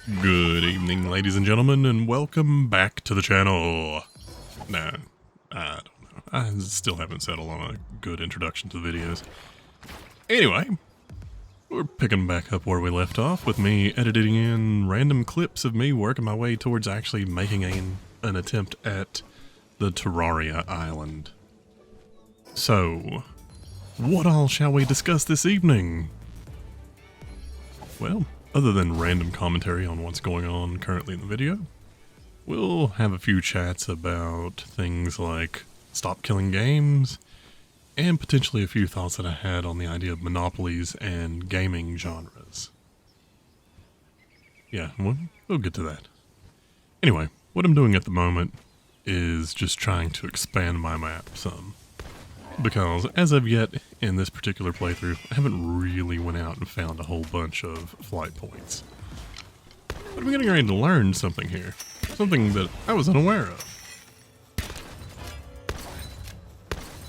Good evening, ladies and gentlemen, and welcome back to the channel. Nah, I don't know. I still haven't settled on a good introduction to the videos. Anyway, we're picking back up where we left off with me editing in random clips of me working my way towards actually making an attempt at the Terraria Island. So, what all shall we discuss this evening? Well, other than random commentary on what's going on currently in the video, we'll have a few chats about things like stop killing games, and potentially a few thoughts that I had on the idea of monopolies and gaming genres. Yeah, we'll get to that. Anyway, what I'm doing at the moment is just trying to expand my map some. Because, as of yet, in this particular playthrough, I haven't really went out and found a whole bunch of flight points. But I'm getting ready to learn something here. Something that I was unaware of.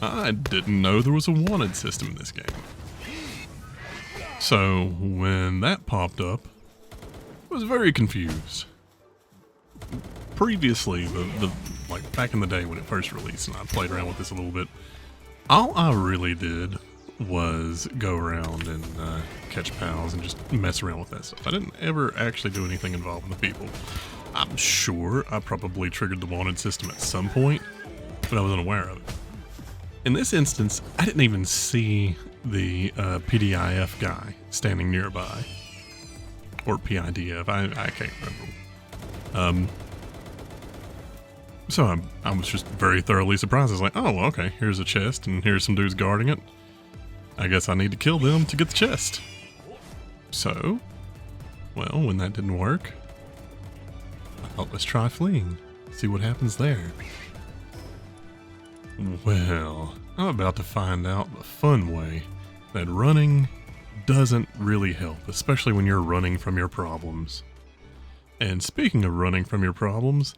I didn't know there was a wanted system in this game. So, when that popped up, I was very confused. Previously, like back in the day when it first released, and I played around with this a little bit, all I really did was go around and catch pals and just mess around with that stuff. I didn't ever actually do anything involving the people. I'm sure I probably triggered the wanted system at some point, but I was unaware of it. In this instance, I didn't even see the PDIF guy standing nearby. Or PIDF, I can't remember. So I was just very thoroughly surprised. I was like, oh, well, okay, here's a chest, and here's some dudes guarding it. I guess I need to kill them to get the chest. So, well, when that didn't work, I thought, let's try fleeing, see what happens there. Well, I'm about to find out the fun way that running doesn't really help, especially when you're running from your problems. And speaking of running from your problems,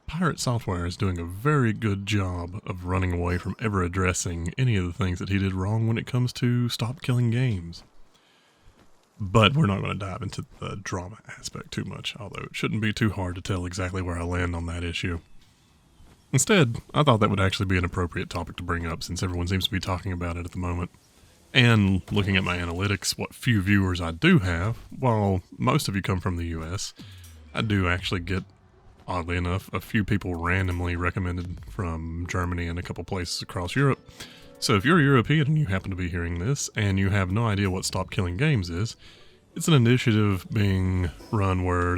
Pirate Software is doing a very good job of running away from ever addressing any of the things that he did wrong when it comes to stop killing games. But we're not going to dive into the drama aspect too much, although it shouldn't be too hard to tell exactly where I land on that issue. Instead, I thought that would actually be an appropriate topic to bring up since everyone seems to be talking about it at the moment. And looking at my analytics, what few viewers I do have, while most of you come from the US, I do actually get, oddly enough, a few people randomly recommended from Germany and a couple places across Europe. So if you're a European and you happen to be hearing this, and you have no idea what Stop Killing Games is, it's an initiative being run where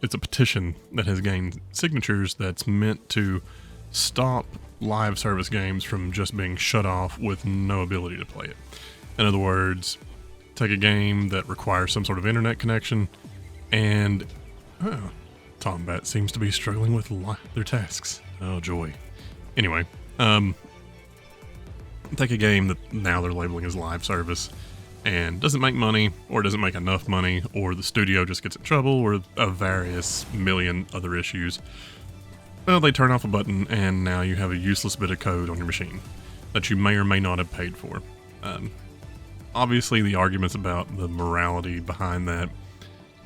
it's a petition that has gained signatures that's meant to stop live service games from just being shut off with no ability to play it. In other words, take a game that requires some sort of internet connection and... Tombat seems to be struggling with their tasks. Oh, joy. Anyway, take a game that now they're labeling as live service and doesn't make money, or doesn't make enough money, or the studio just gets in trouble, or various million other issues. Well, they turn off a button, and now you have a useless bit of code on your machine that you may or may not have paid for. Obviously, the arguments about the morality behind that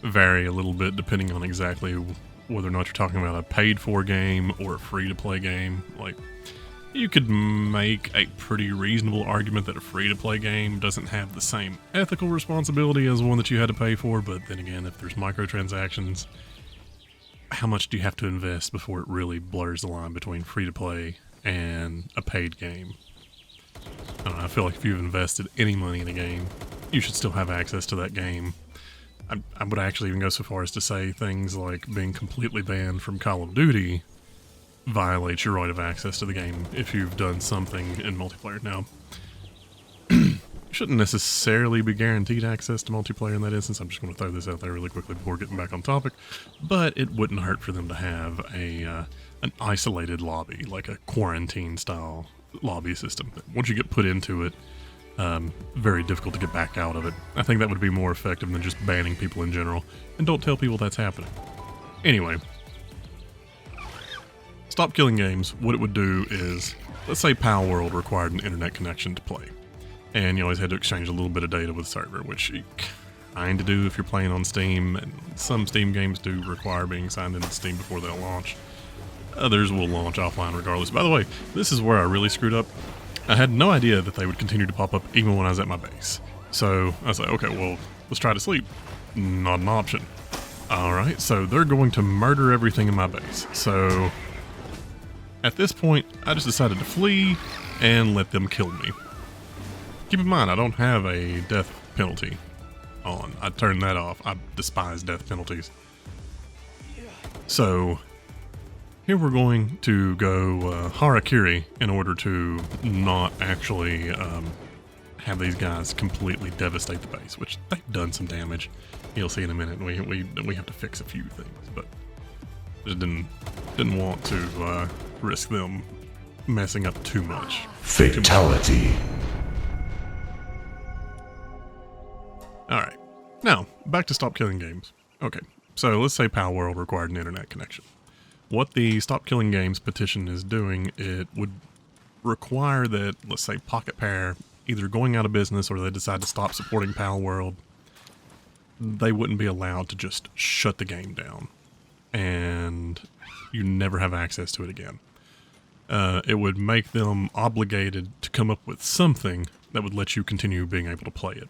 vary a little bit depending on exactly whether or not you're talking about a paid-for game or a free-to-play game. Like, you could make a pretty reasonable argument that a free-to-play game doesn't have the same ethical responsibility as one that you had to pay for, but then again, if there's microtransactions, how much do you have to invest before it really blurs the line between free-to-play and a paid game? I don't know, I feel like if you've invested any money in a game, you should still have access to that game. I would actually even go so far as to say things like being completely banned from Call of Duty violates your right of access to the game if you've done something in multiplayer. Now, you shouldn't necessarily be guaranteed access to multiplayer in that instance. I'm just going to throw this out there really quickly before getting back on topic. But it wouldn't hurt for them to have an isolated lobby, like a quarantine-style lobby system. Once you get put into it, very difficult to get back out of it. I think that would be more effective than just banning people in general. And don't tell people that's happening. Anyway, Stop Killing Games, what it would do is, let's say Palworld required an internet connection to play. And you always had to exchange a little bit of data with the server, which trying to do if you're playing on Steam, and some Steam games do require being signed into Steam before they'll launch. Others will launch offline regardless. By the way, this is where I really screwed up. I had no idea that they would continue to pop up even when I was at my base. So I was like, okay, well, let's try to sleep. Not an option. Alright, so they're going to murder everything in my base. So at this point, I just decided to flee and let them kill me. Keep in mind, I don't have a death penalty on. I turned that off. I despise death penalties. So here we're going to go Harakiri in order to not actually have these guys completely devastate the base, which they've done some damage. You'll see in a minute. We have to fix a few things, but just didn't want to risk them messing up too much. Fatality. Alright, now, back to Stop Killing Games. Okay, so let's say Palworld required an internet connection. What the Stop Killing Games petition is doing, it would require that, let's say, Pocket Pair either going out of business or they decide to stop supporting Palworld, they wouldn't be allowed to just shut the game down, and you never have access to it again. It would make them obligated to come up with something that would let you continue being able to play it.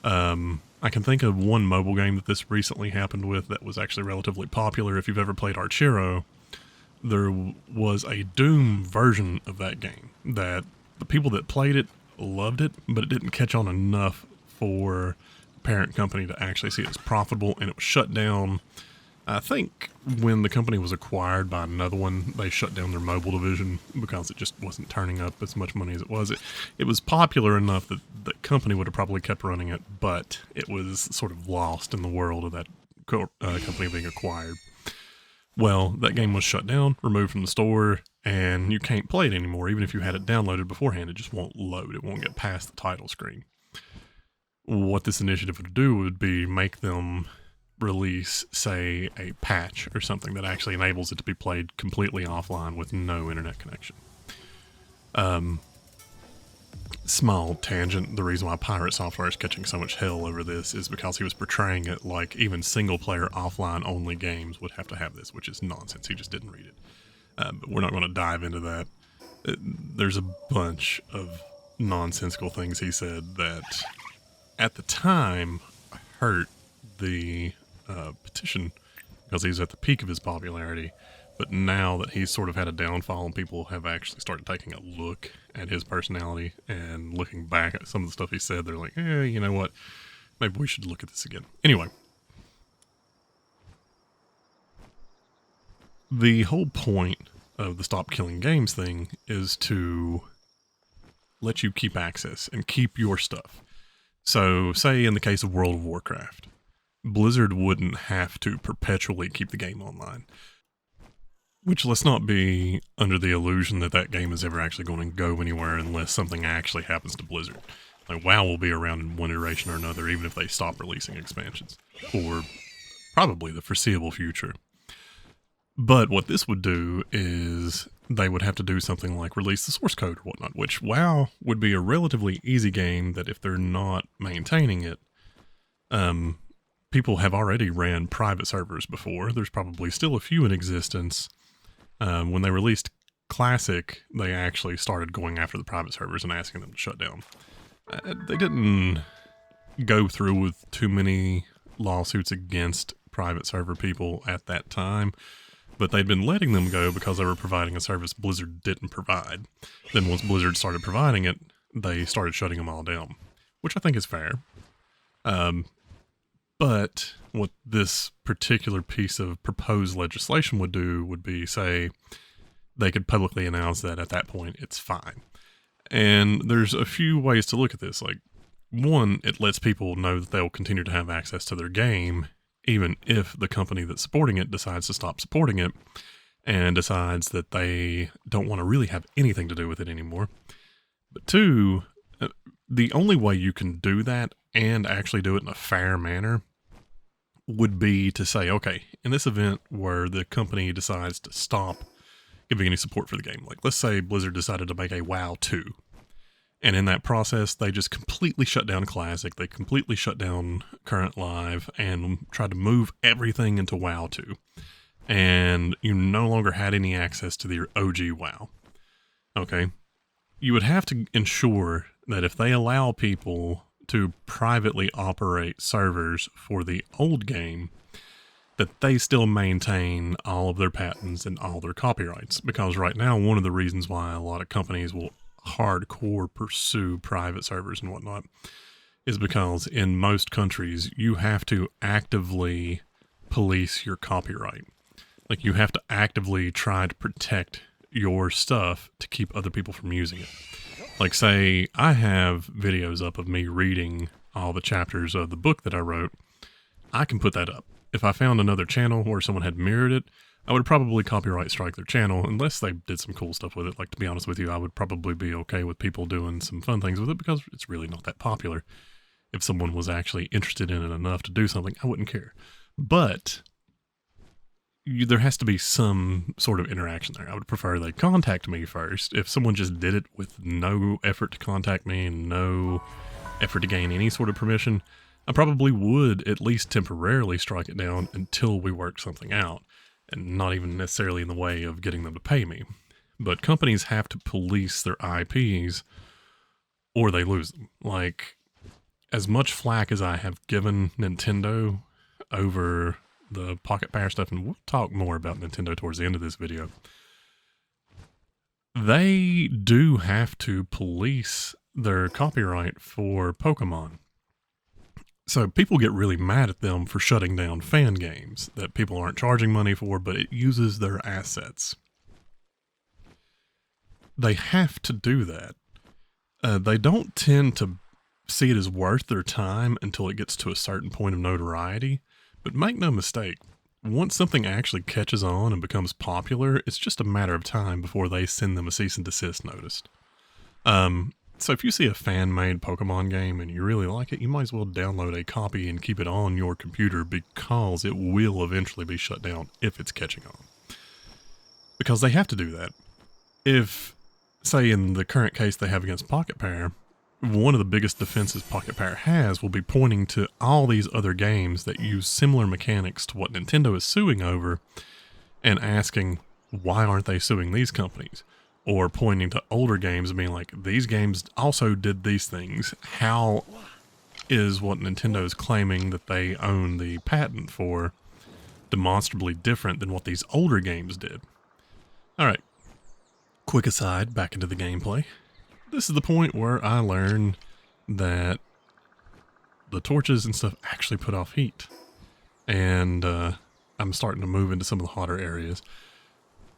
I can think of one mobile game that this recently happened with that was actually relatively popular. If you've ever played Archero, there was a Doom version of that game that the people that played it loved it, but it didn't catch on enough for the parent company to actually see it as profitable, and it was shut down. I think when the company was acquired by another one, they shut down their mobile division because it just wasn't turning up as much money as it was. It was popular enough that the company would have probably kept running it, but it was sort of lost in the world of that company being acquired. Well, that game was shut down, removed from the store, and you can't play it anymore. Even if you had it downloaded beforehand, it just won't load. It won't get past the title screen. What this initiative would do would be make them release, say, a patch or something that actually enables it to be played completely offline with no internet connection. Small tangent, the reason why Pirate Software is catching so much hell over this is because he was portraying it like even single-player offline-only games would have to have this, which is nonsense. He just didn't read it. But we're not going to dive into that. There's a bunch of nonsensical things he said that, at the time, hurt the petition because he's at the peak of his popularity. But now that he's sort of had a downfall and people have actually started taking a look at his personality and looking back at some of the stuff he said, they're like, you know what? Maybe we should look at this again. Anyway. The whole point of the Stop Killing Games thing is to let you keep access and keep your stuff. So, say in the case of World of Warcraft, Blizzard wouldn't have to perpetually keep the game online. Which, let's not be under the illusion that that game is ever actually going to go anywhere unless something actually happens to Blizzard. Like, WoW will be around in one iteration or another, even if they stop releasing expansions. For probably the foreseeable future. But what this would do is they would have to do something like release the source code or whatnot, which WoW would be a relatively easy game that if they're not maintaining it, people have already ran private servers before. There's probably still a few in existence. When they released Classic, they actually started going after the private servers and asking them to shut down. They didn't go through with too many lawsuits against private server people at that time, but they'd been letting them go because they were providing a service Blizzard didn't provide. Then once Blizzard started providing it, they started shutting them all down, which I think is fair. But what this particular piece of proposed legislation would do would be, say, they could publicly announce that at that point it's fine. And there's a few ways to look at this. Like, one, it lets people know that they'll continue to have access to their game, even if the company that's supporting it decides to stop supporting it and decides that they don't want to really have anything to do with it anymore. But two, the only way you can do that and actually do it in a fair manner would be to say, okay, in this event where the company decides to stop giving any support for the game, like let's say Blizzard decided to make a WoW 2, And in that process, they just completely shut down Classic. They completely shut down Current Live and tried to move everything into WoW 2. And you no longer had any access to the OG WoW. Okay? You would have to ensure that if they allow people to privately operate servers for the old game, that they still maintain all of their patents and all their copyrights. Because right now, one of the reasons why a lot of companies will hardcore pursue private servers and whatnot is because in most countries you have to actively police your copyright. Like, you have to actively try to protect your stuff to keep other people from using it. Like, say I have videos up of me reading all the chapters of the book that I wrote. I can put that up. If I found another channel where someone had mirrored it, I would probably copyright strike their channel unless they did some cool stuff with it. Like, to be honest with you, I would probably be okay with people doing some fun things with it because it's really not that popular. If someone was actually interested in it enough to do something, I wouldn't care. But there has to be some sort of interaction there. I would prefer they contact me first. If someone just did it with no effort to contact me and no effort to gain any sort of permission, I probably would at least temporarily strike it down until we work something out. And not even necessarily in the way of getting them to pay me. But companies have to police their IPs or they lose them. Like, as much flack as I have given Nintendo over the Pocket Pair stuff, and we'll talk more about Nintendo towards the end of this video, they do have to police their copyright for Pokemon. So people get really mad at them for shutting down fan games that people aren't charging money for, but it uses their assets. They have to do that. They don't tend to see it as worth their time until it gets to a certain point of notoriety. But make no mistake, once something actually catches on and becomes popular, it's just a matter of time before they send them a cease and desist notice. So if you see a fan-made Pokemon game and you really like it, you might as well download a copy and keep it on your computer because it will eventually be shut down if it's catching on. Because they have to do that. If, say in the current case they have against Pocket Pair, one of the biggest defenses Pocket Pair has will be pointing to all these other games that use similar mechanics to what Nintendo is suing over and asking, why aren't they suing these companies? Or pointing to older games and being like, these games also did these things. How is what Nintendo is claiming that they own the patent for demonstrably different than what these older games did? Alright, quick aside, back into the gameplay. This is the point where I learn that the torches and stuff actually put off heat. And I'm starting to move into some of the hotter areas.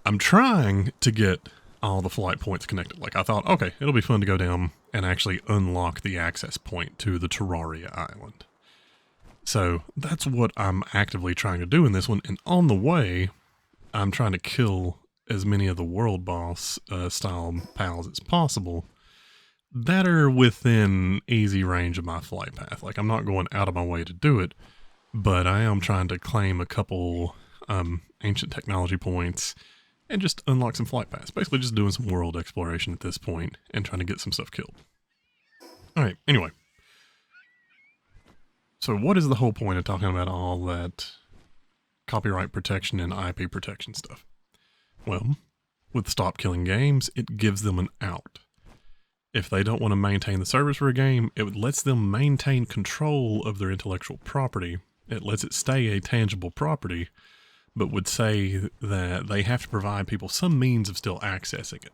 I'm trying to get all the flight points connected. Like, I thought, okay, it'll be fun to go down and actually unlock the access point to the Terraria Island. So that's what I'm actively trying to do in this one. And on the way, I'm trying to kill as many of the world boss style pals as possible that are within easy range of my flight path. Like, I'm not going out of my way to do it, but I am trying to claim a couple ancient technology points and just unlock some flight paths. Basically just doing some world exploration at this point and trying to get some stuff killed. Alright, anyway. So what is the whole point of talking about all that copyright protection and IP protection stuff? Well, with Stop Killing Games, it gives them an out. If they don't want to maintain the servers for a game, it lets them maintain control of their intellectual property. It lets it stay a tangible property, but would say that they have to provide people some means of still accessing it.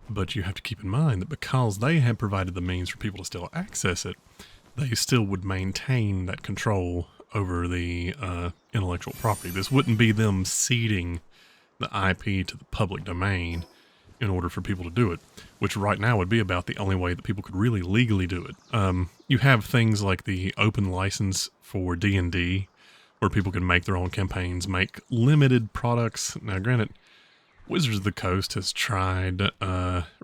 But you have to keep in mind that because they have provided the means for people to still access it, they still would maintain that control over the intellectual property. This wouldn't be them ceding the IP to the public domain in order for people to do it, which right now would be about the only way that people could really legally do it. You have things like the open license for D&D, where people can make their own campaigns, make limited products. Now, granted, Wizards of the Coast has tried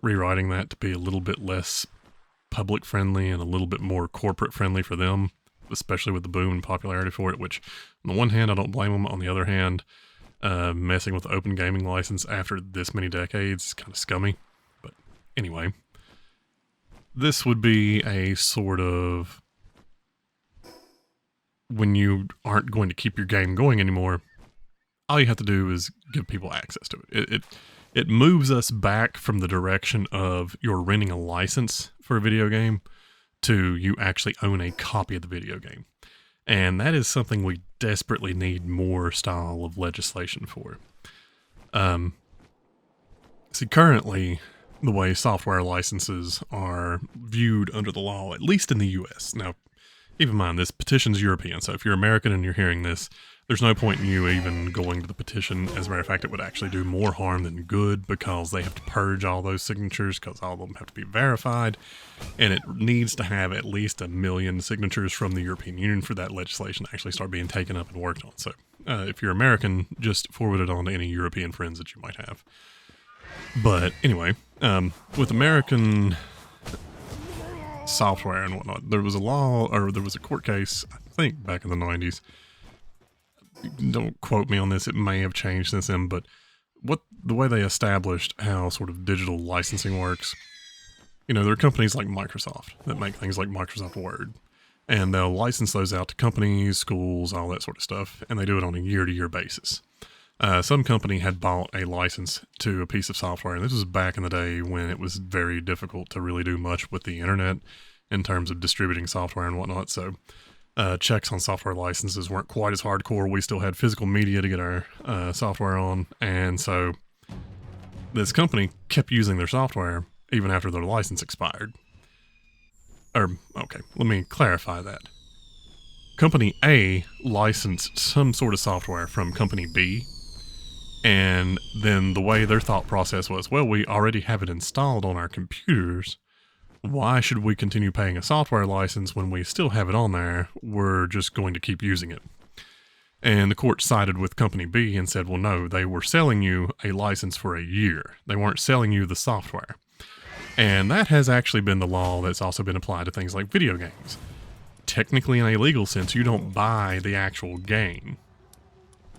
rewriting that to be a little bit less public-friendly and a little bit more corporate-friendly for them, especially with the boom and popularity for it, which, on the one hand, I don't blame them. On the other hand, messing with the open gaming license after this many decades is kind of scummy. But anyway, this would be a sort of, when you aren't going to keep your game going anymore, all you have to do is give people access to it. It moves us back from the direction of you're renting a license for a video game to you actually own a copy of the video game. And that is something we desperately need more style of legislation for. See, currently, the way software licenses are viewed under the law, at least in the US. Now, keep in mind, this petition's European, so if you're American and you're hearing this, there's no point in you even going to the petition. As a matter of fact, it would actually do more harm than good, because they have to purge all those signatures, because all of them have to be verified, and it needs to have at least 1 million signatures from the European Union for that legislation to actually start being taken up and worked on. So if you're American, just forward it on to any European friends that you might have. But anyway, with American software and whatnot, there was a law, or there was a court case, I think back in the 90s. Don't quote me on this, it may have changed since then, but the way they established how sort of digital licensing works, there are companies like Microsoft that make things like Microsoft Word, and they'll license those out to companies, schools, all that sort of stuff, and they do it on a year-to-year basis. Some company had bought a license to a piece of software, and this was back in the day when it was very difficult to really do much with the internet in terms of distributing software and whatnot, so checks on software licenses weren't quite as hardcore. We still had physical media to get our software on, and so this company kept using their software even after their license expired. Okay, let me clarify that. Company A licensed some sort of software from Company B, and then the way their thought process was, well, we already have it installed on our computers. Why should we continue paying a software license when we still have it on there? We're just going to keep using it. And the court sided with Company B and said, well, no, they were selling you a license for a year. They weren't selling you the software. And that has actually been the law that's also been applied to things like video games. Technically, in a legal sense, you don't buy the actual game.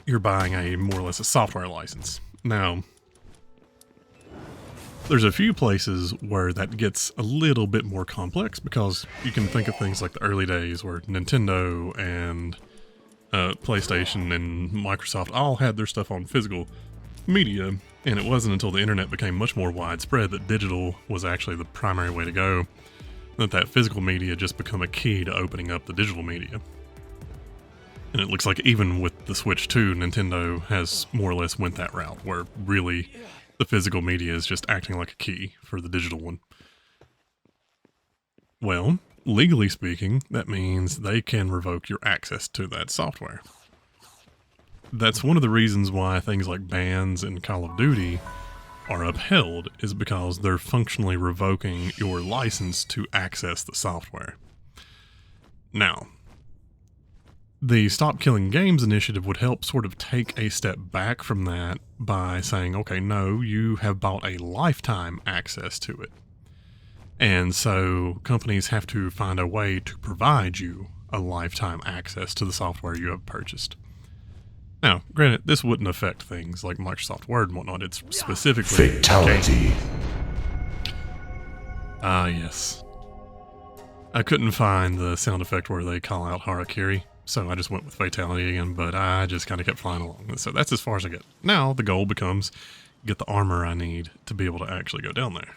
You're buying more or less a software license. Now, there's a few places where that gets a little bit more complex, because you can think of things like the early days where Nintendo and PlayStation and Microsoft all had their stuff on physical media, and it wasn't until the internet became much more widespread that digital was actually the primary way to go, that physical media just become a key to opening up the digital media. And it looks like even with the Switch 2, Nintendo has more or less went that route, where really the physical media is just acting like a key for the digital one. Well, legally speaking, that means they can revoke your access to that software. That's one of the reasons why things like bans in Call of Duty are upheld, is because they're functionally revoking your license to access the software. Now, the Stop Killing Games initiative would help sort of take a step back from that by saying, okay, no, you have bought a lifetime access to it. And so companies have to find a way to provide you a lifetime access to the software you have purchased. Now, granted, this wouldn't affect things like Microsoft Word and whatnot. It's specifically fatality. Ah, yes. I couldn't find the sound effect where they call out Harakiri, so I just went with fatality again, but I just kind of kept flying along. So that's as far as I get. Now the goal becomes get the armor I need to be able to actually go down there.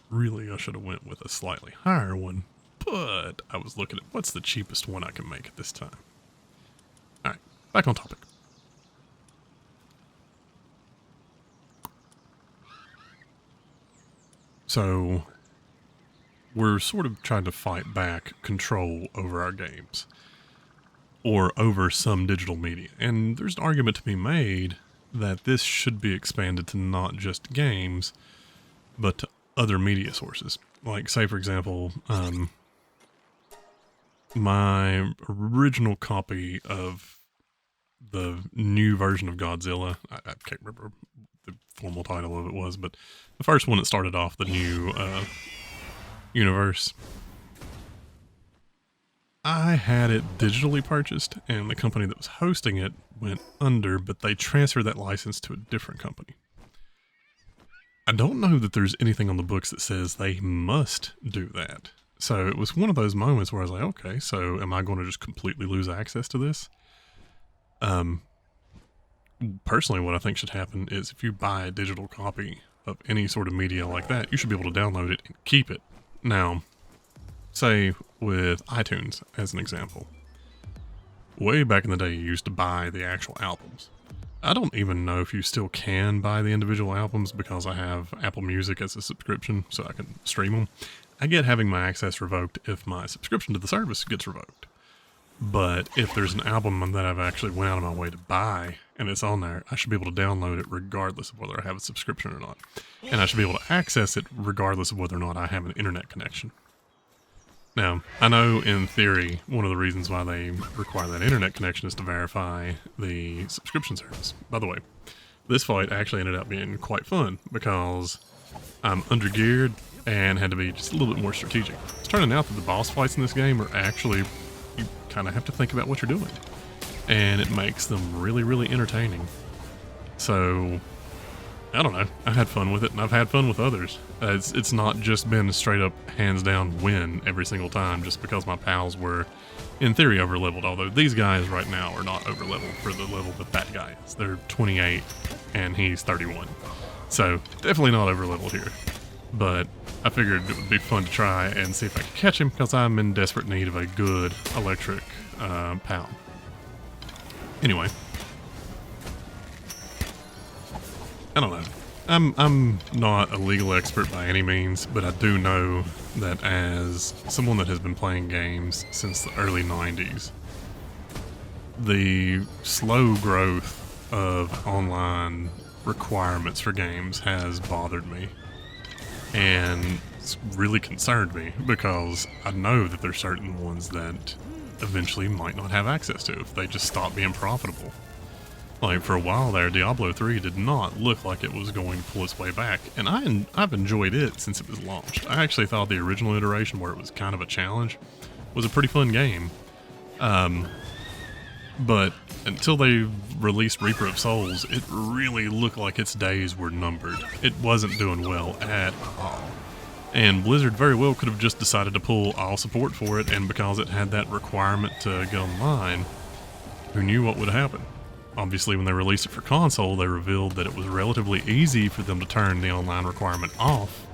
Really, I should have went with a slightly higher one, but I was looking at what's the cheapest one I can make at this time. Alright, back on topic. So, we're sort of trying to fight back control over our games, or over some digital media. And there's an argument to be made that this should be expanded to not just games, but to other media sources. Like, say, for example, my original copy of the new version of Godzilla, I can't remember the formal title of it was, but the first one that started off the new universe, I had it digitally purchased, and the company that was hosting it went under, but they transferred that license to a different company. I don't know that there's anything on the books that says they must do that. So it was one of those moments where I was like, okay, so am I going to just completely lose access to this? Personally, what I think should happen is if you buy a digital copy of any sort of media like that, you should be able to download it and keep it. Now, say with iTunes as an example. Way back in the day, you used to buy the actual albums. I don't even know if you still can buy the individual albums because I have Apple Music as a subscription, so I can stream them. I get having my access revoked if my subscription to the service gets revoked. But if there's an album that I've actually went out of my way to buy and it's on there, I should be able to download it regardless of whether I have a subscription or not. And I should be able to access it regardless of whether or not I have an internet connection. Now, I know in theory, one of the reasons why they require that internet connection is to verify the subscription service. By the way, this fight actually ended up being quite fun because I'm undergeared and had to be just a little bit more strategic. It's turning out that the boss fights in this game are actually, you kind of have to think about what you're doing. And it makes them really, really entertaining. So, I don't know. I had fun with it, and I've had fun with others. It's not just been a straight up, hands down win every single time just because my pals were, in theory, over leveled. Although these guys right now are not over leveled for the level that guy is. They're 28 and he's 31. So, definitely not over leveled here. But I figured it would be fun to try and see if I could catch him because I'm in desperate need of a good electric pal. Anyway. I don't know. I'm not a legal expert by any means, but I do know that as someone that has been playing games since the early 90s, the slow growth of online requirements for games has bothered me. And it's really concerned me because I know that there's certain ones that eventually might not have access to if they just stop being profitable. Like, for a while there, Diablo 3 did not look like it was going to pull its way back, and I've enjoyed it since it was launched. I actually thought the original iteration, where it was kind of a challenge, was a pretty fun game. But until they released Reaper of Souls, it really looked like its days were numbered. It wasn't doing well at all. And Blizzard very well could have just decided to pull all support for it, and because it had that requirement to get online, who knew what would happen? Obviously, when they released it for console, they revealed that it was relatively easy for them to turn the online requirement off,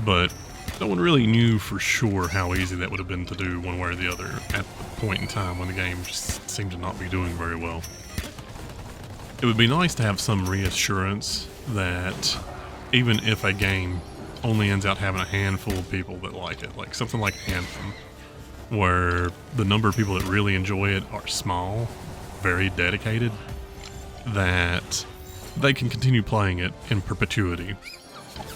but no one really knew for sure how easy that would have been to do one way or the other at the point in time when the game just seemed to not be doing very well. It would be nice to have some reassurance that even if a game only ends out having a handful of people that like it, like something like Anthem, where the number of people that really enjoy it are small, very dedicated, that they can continue playing it in perpetuity.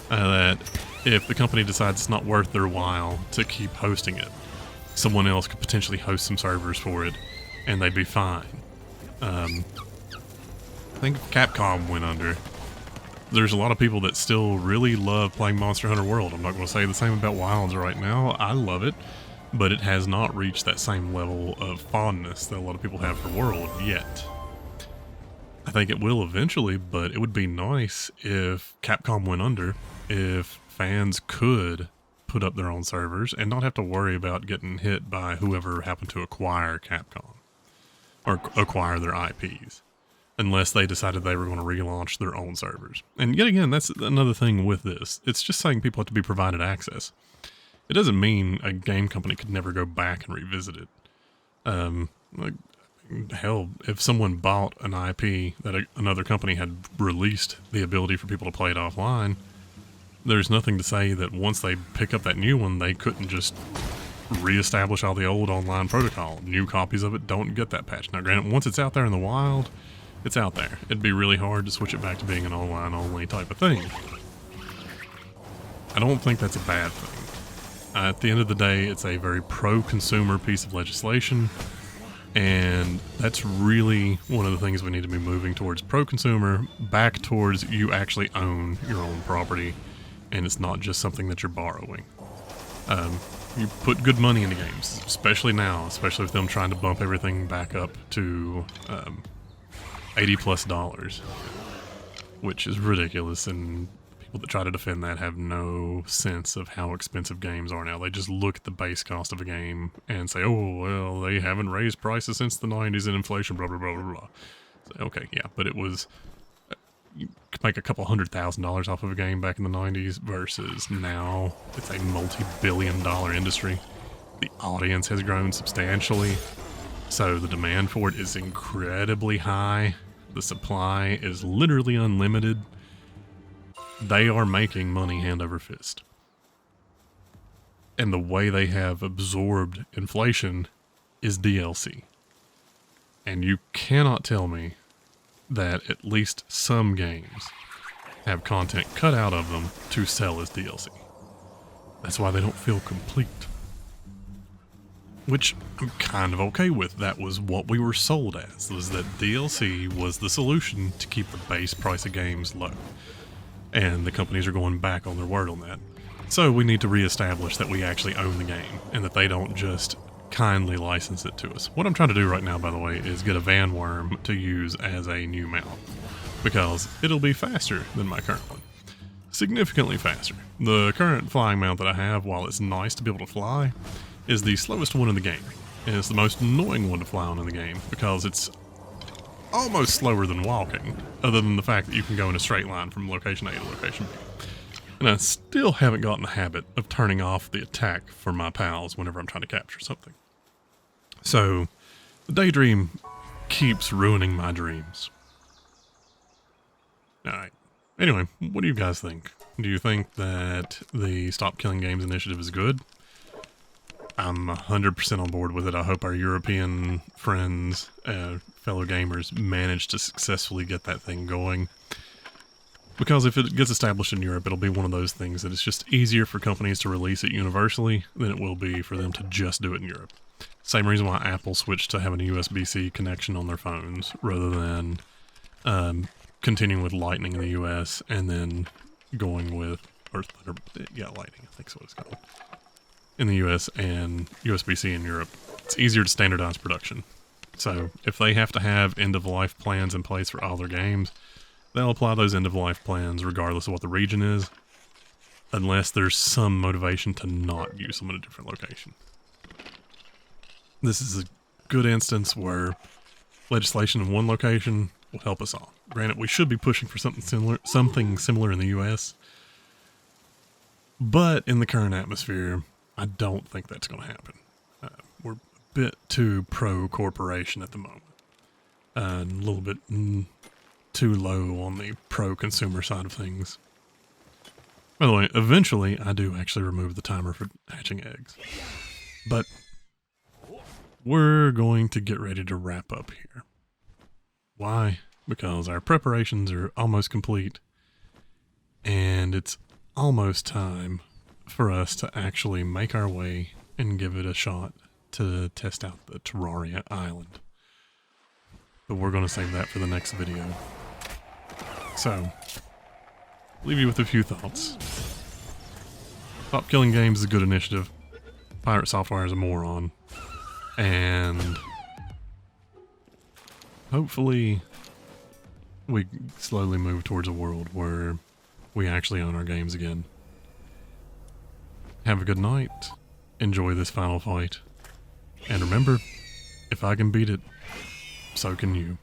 That if the company decides it's not worth their while to keep hosting it, someone else could potentially host some servers for it and they'd be fine. I think if Capcom went under, there's a lot of people that still really love playing Monster Hunter World. I'm not going to say the same about Wilds right now. I love it, but it has not reached that same level of fondness that a lot of people have for World yet. I think it will eventually, but it would be nice if Capcom went under, if fans could put up their own servers and not have to worry about getting hit by whoever happened to acquire Capcom or acquire their IPs, unless they decided they were going to relaunch their own servers. And yet again, that's another thing with this. It's just saying people have to be provided access. It doesn't mean a game company could never go back and revisit it. Like, hell, if someone bought an IP that another company had released the ability for people to play it offline, there's nothing to say that once they pick up that new one, they couldn't just reestablish all the old online protocol. New copies of it don't get that patch. Now, granted, once it's out there in the wild, it's out there. It'd be really hard to switch it back to being an online-only type of thing. I don't think that's a bad thing. At the end of the day, it's a very pro-consumer piece of legislation, and that's really one of the things we need to be moving towards. Pro-consumer, back towards you actually own your own property, and it's not just something that you're borrowing. You put good money into games, especially now, especially with them trying to bump everything back up to $80+, which is ridiculous, and people that try to defend that have no sense of how expensive games are now. They just look at the base cost of a game and say, oh, well, they haven't raised prices since the 90s and inflation, blah, blah, blah, blah, blah. So, okay, yeah, but it was, you could make a couple $100,000 off of a game back in the 90s versus now it's a multi-billion-dollar industry. The audience has grown substantially, so the demand for it is incredibly high. The supply is literally unlimited. They are making money hand over fist. And the way they have absorbed inflation is DLC. And you cannot tell me that at least some games have content cut out of them to sell as DLC. That's why they don't feel complete. Which I'm kind of okay with. That was what we were sold as, was that DLC was the solution to keep the base price of games low. And the companies are going back on their word on that. So we need to reestablish that we actually own the game, and that they don't just kindly license it to us. What I'm trying to do right now, by the way, is get a van worm to use as a new mount, because it'll be faster than my current one. Significantly faster. The current flying mount that I have, while it's nice to be able to fly, is the slowest one in the game. And it's the most annoying one to fly on in the game, because it's almost slower than walking, other than the fact that you can go in a straight line from location A to location B. And I still haven't gotten the habit of turning off the attack for my pals whenever I'm trying to capture something. So, the daydream keeps ruining my dreams. Alright. Anyway, what do you guys think? Do you think that the Stop Killing Games initiative is good? I'm 100% on board with it. I hope our European friends, fellow gamers, manage to successfully get that thing going. Because if it gets established in Europe, it'll be one of those things that it's just easier for companies to release it universally than it will be for them to just do it in Europe. Same reason why Apple switched to having a USB-C connection on their phones rather than continuing with Lightning in the US and then going with, Lightning, I think is what it's called, in the US and USB-C in Europe. It's easier to standardize production. So if they have to have end-of-life plans in place for all their games, they'll apply those end-of-life plans regardless of what the region is, unless there's some motivation to not use them in a different location. This is a good instance where legislation in one location will help us all. Granted, we should be pushing for something similar in the US, but in the current atmosphere, I don't think that's going to happen. We're a bit too pro-corporation at the moment, and a little bit too low on the pro-consumer side of things. By the way, eventually I do actually remove the timer for hatching eggs. But we're going to get ready to wrap up here. Why? Because our preparations are almost complete, and it's almost time for us to actually make our way and give it a shot to test out the Terraria Island. But we're going to save that for the next video. So, leave you with a few thoughts. Stop Killing Games is a good initiative. Pirate Software is a moron. And hopefully we slowly move towards a world where we actually own our games again. Have a good night. Enjoy this final fight. And remember, if I can beat it, so can you.